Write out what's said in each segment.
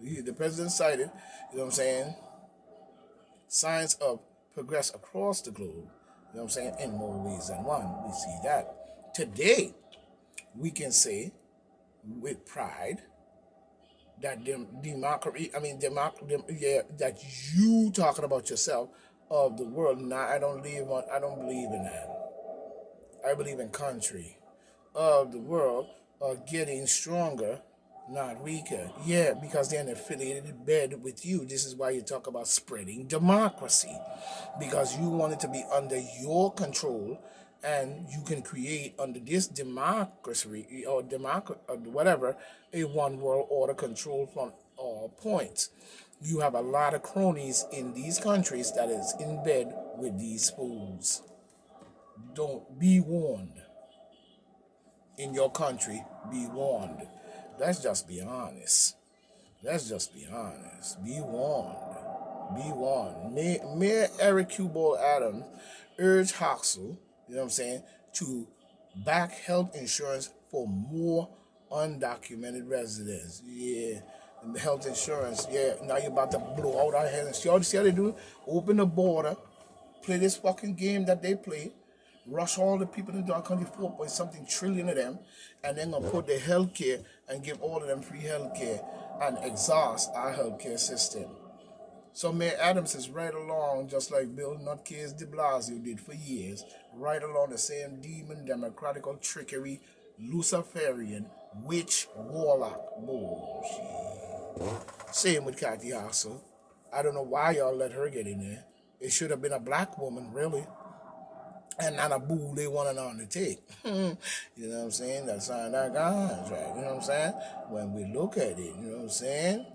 The president cited, you know what I'm saying, signs of progress across the globe, you know what I'm saying, in more ways than one. We see that. Today, we can say with pride that democracy, yeah, that you talking about yourself of the world. Now, I don't believe in that. I believe in country of the world are getting stronger, not weaker. Yeah, because they're in affiliated bed with you. This is why you talk about spreading democracy, because you want it to be under your control, and you can create under this democracy or whatever, a one world order control from all points. You have a lot of cronies in these countries that is in bed with these fools. Don't be warned in your country, be warned. Let's just be honest. Let's just be honest. Be warned. Be warned. Mayor Eric Kubal Adams urged Hoxel, you know what I'm saying, to back health insurance for more undocumented residents. Yeah. And the health insurance, yeah. Now you're about to blow out our heads. See how they do? Open the border, play this fucking game that they play, rush all the people into our country, 4 point something trillion of them, and then gonna put the healthcare and give all of them free healthcare and exhaust our healthcare system. So Mayor Adams is right along, just like Bill Nutcase de Blasio did for years, right along the same demon, democratical trickery, Luciferian, witch, warlock bullshit. Same with Kathy Hossel. I don't know why y'all let her get in there. It should have been a black woman, really, and not a boo they want on to take. You know what I'm saying? That signed our contract. You know what I'm saying? When we look at it, you know what I'm saying?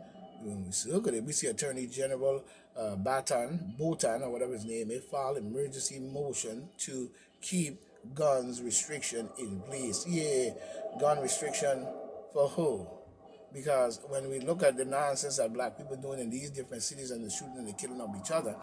When we look at it, we see Attorney General Botan, or whatever his name is, filed emergency motion to keep guns restriction in place. Yeah, gun restriction for who? Because when we look at the nonsense that black people doing in these different cities and the shooting and the killing of each other,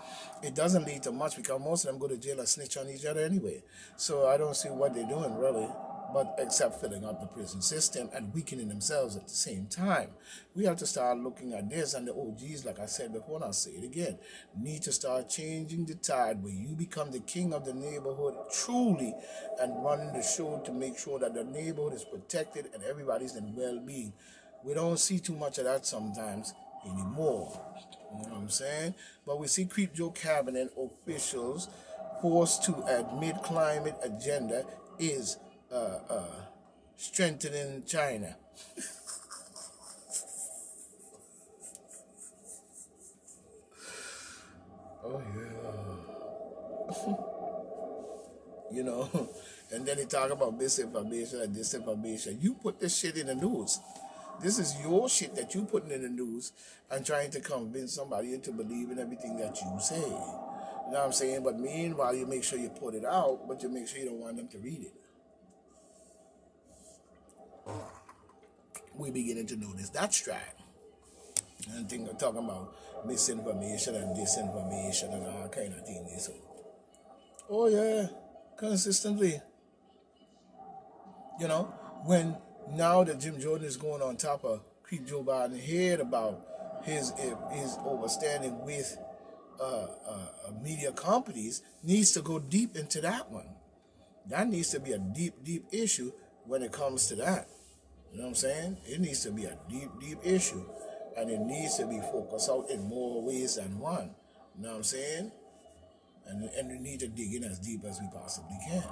it doesn't lead to much because most of them go to jail and snitch on each other anyway. So I don't see what they're doing really, but except filling up the prison system and weakening themselves at the same time. We have to start looking at this, and the OGs, like I said before, and I'll say it again, need to start changing the tide where you become the king of the neighborhood truly and running the show to make sure that the neighborhood is protected and everybody's in well-being. We don't see too much of that sometimes anymore. You know what I'm saying? But we see Creep Joe cabinet officials forced to admit climate agenda is strengthening China. Oh yeah. You know, and then they talk about misinformation and disinformation. You put this shit in the news. This is your shit that you putting in the news and trying to convince somebody into believing everything that you say. You know what I'm saying? But meanwhile, you make sure you put it out, but you make sure you don't want them to read it. We beginning to notice that stride. And think of talking about misinformation and disinformation and all kind of things. So, oh yeah, consistently. You know, when now that Jim Jordan is going on top of Creep Joe Biden head about his overstanding with media companies, needs to go deep into that one. That needs to be a deep issue when it comes to that. You know what I'm saying? It needs to be a deep issue, and it needs to be focused out in more ways than one. You know what I'm saying? And we need to dig in as deep as we possibly can.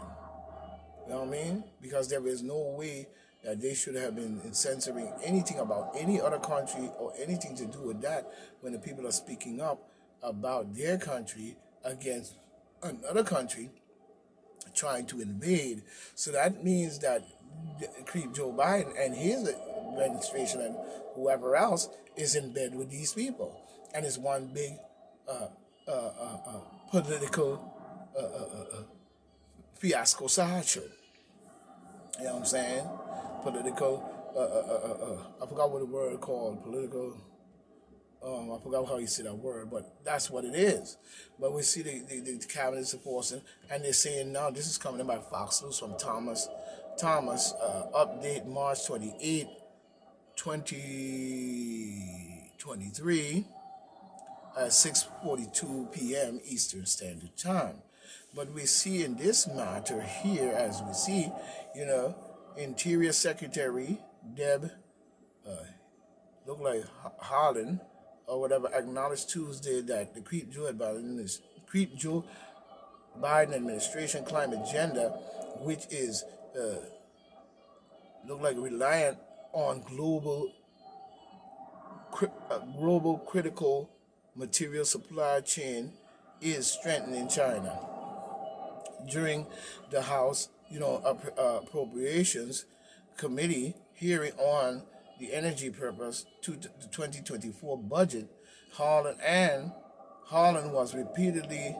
You know what I mean? Because there is no way that they should have been censoring anything about any other country or anything to do with that when the people are speaking up about their country against another country trying to invade. So that means that Creep Joe Biden and his administration and whoever else is in bed with these people. And it's one big political fiasco sideshow. You know what I'm saying? Political. I forgot what the word called. Political. I forgot how you say that word, but that's what it is. But we see the cabinet supporting, and they're saying now this is coming in by Fox News from Thomas. Thomas, update March 28, 2025. 23 at 6:42 p.m. Eastern Standard Time. But we see in this matter here, as we see, Interior Secretary Deb, look like Harlan or whatever, acknowledged Tuesday that the Joe Biden administration climate agenda, which is look like reliant on global critical material supply chain, is strengthening China. During the House, Appropriations Committee hearing on the energy purpose to the 2024 budget, Harlan was repeatedly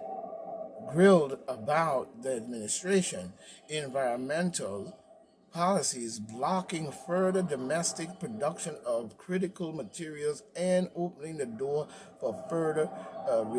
grilled about the administration environmental policies blocking further domestic production of critical materials and opening the door for further